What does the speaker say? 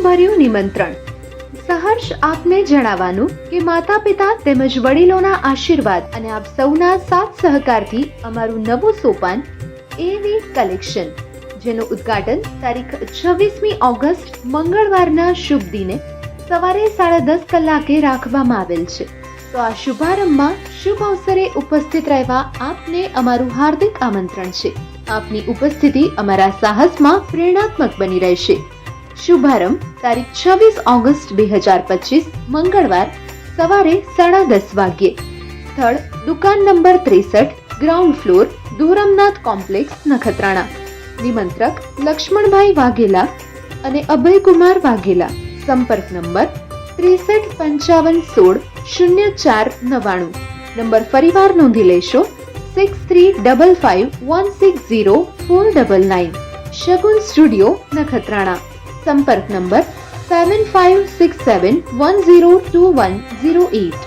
સ્નેહભર્યું નિમંત્રણ. સહર્ષ આપને જણાવવાનું કે માતા પિતા તેમજ વડીલોના આશીર્વાદ અને આપ સૌના સાથ સહકારથી અમારું નવું સોપાન એવી કલેક્શન, જેનું ઉદ્ઘાટન તારીખ 26મી ઓગસ્ટ મંગળવારના શુભ દિને સવારે 10:30 કલાકે રાખવામાં આવેલ છે. તો આ શુભારંભમાં શુભ અવસરે ઉપસ્થિત રહેવા આપને અમારું હાર્દિક આમંત્રણ છે. આપની ઉપસ્થિતિ અમારા સાહસમાં પ્રેરણાત્મક બની રહેશે. શુભારંભ તારીખ 26 ઓગસ્ટ 2025 મંગળવાર સવારે 10:30 વાગ્યે. સ્થળ દુકાન number 63, ground floor, Durmanath complex, Nakhatrana. નિમંત્રક લક્ષ્મણભાઈ વાઘેલા અને અભયકુમાર વાઘેલા. સંપર્ક નંબર 6355160499. નંબર ફરીવાર નોંધી લેશો 6355160499. શગુન સ્ટુડિયો, નખત્રાણા. સંપર્ક નંબર 7567102108.